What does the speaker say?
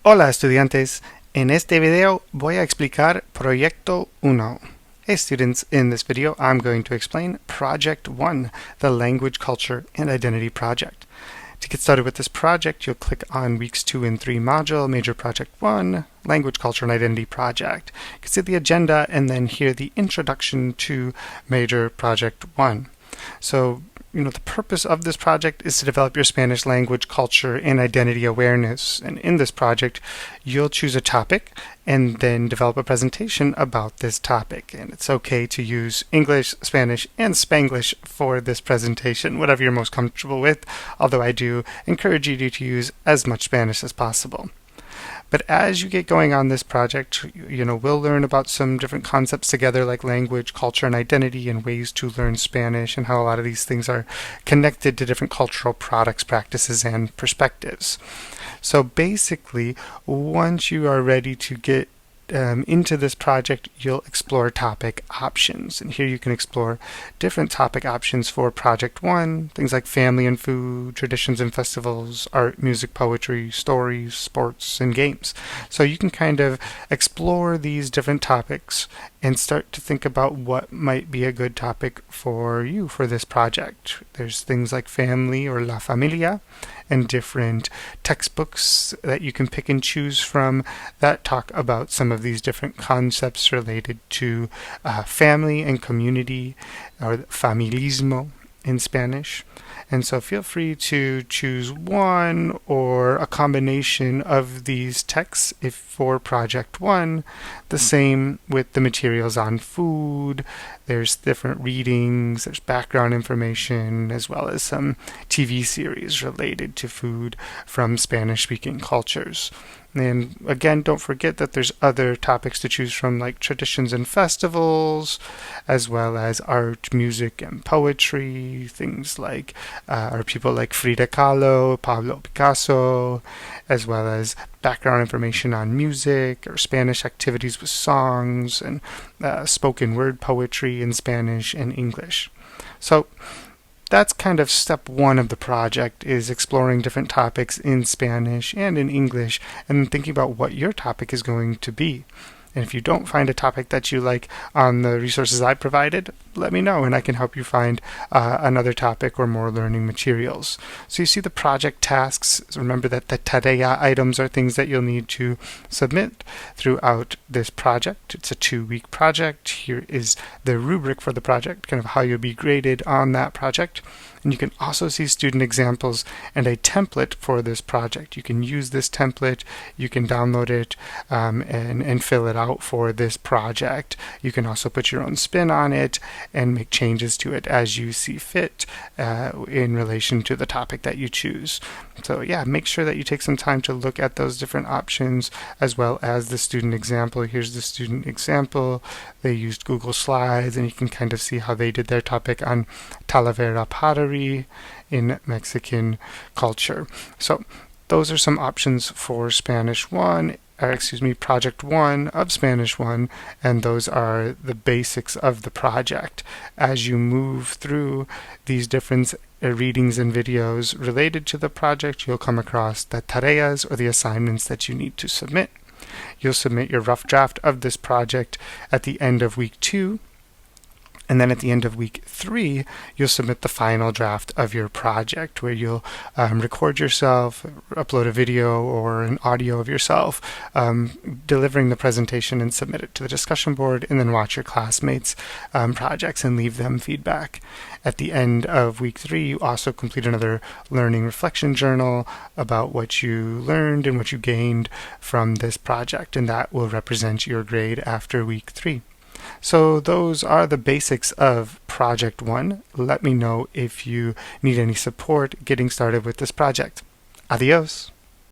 Hola estudiantes, en este video voy a explicar Proyecto 1. Hey students, in this video I'm going to explain Project 1, the Language, Culture, and Identity Project. To get started with this project, you'll click on Weeks 2 and 3 module, Major Project 1, Language, Culture, and Identity Project. You can see the agenda and then hear the introduction to Major Project 1. So, the purpose of this project is to develop your Spanish language, culture, and identity awareness. And in this project, you'll choose a topic and then develop a presentation about this topic. And it's okay to use English, Spanish, and Spanglish for this presentation, whatever you're most comfortable with, although I do encourage you to use as much Spanish as possible. But as you get going on this project, we'll learn about some different concepts together like language, culture, and identity and ways to learn Spanish and how a lot of these things are connected to different cultural products, practices, and perspectives. So basically, once you are ready to get into this project, you'll explore topic options. And here you can explore different topic options for Project 1, things like family and food, traditions and festivals, art, music, poetry, stories, sports, and games. So you can kind of explore these different topics and start to think about what might be a good topic for you for this project. There's things like family or La Familia and different textbooks that you can pick and choose from that talk about some of these different concepts related to family and community, or familismo in Spanish. And so feel free to choose one or a combination of these texts if for Project 1. The same with the materials on food. There's different readings, there's background information, as well as some TV series related to food from Spanish-speaking cultures. And again, don't forget that there's other topics to choose from like traditions and festivals, as well as art, music, and poetry, things like or people like Frida Kahlo, Pablo Picasso, as well as background information on music or Spanish activities with songs and spoken word poetry in Spanish and English. So that's kind of step one of the project, is exploring different topics in Spanish and in English and thinking about what your topic is going to be. And if you don't find a topic that you like on the resources I provided, let me know and I can help you find another topic or more learning materials. So you see the project tasks. Remember that the tarea items are things that you'll need to submit throughout this project. It's a 2-week project. Here is the rubric for the project, kind of how you'll be graded on that project. And you can also see student examples and a template for this project. You can use this template, you can download it and fill it out for this project. You can also put your own spin on it and make changes to it as you see fit in relation to the topic that you choose. So yeah, make sure that you take some time to look at those different options as well as the student example. Here's the student example. They used Google Slides and you can kind of see how they did their topic on Talavera pottery in Mexican culture. So those are some options for Project 1 of Spanish 1, and those are the basics of the project. As you move through these different readings and videos related to the project, you'll come across the tareas or the assignments that you need to submit. You'll submit your rough draft of this project at the end of week 2. And then at the end of week 3, you'll submit the final draft of your project, where you'll record yourself, upload a video or an audio of yourself delivering the presentation and submit it to the discussion board, and then watch your classmates' projects and leave them feedback. At the end of week 3, you also complete another learning reflection journal about what you learned and what you gained from this project, and that will represent your grade after week 3. So those are the basics of Project 1. Let me know if you need any support getting started with this project. Adios!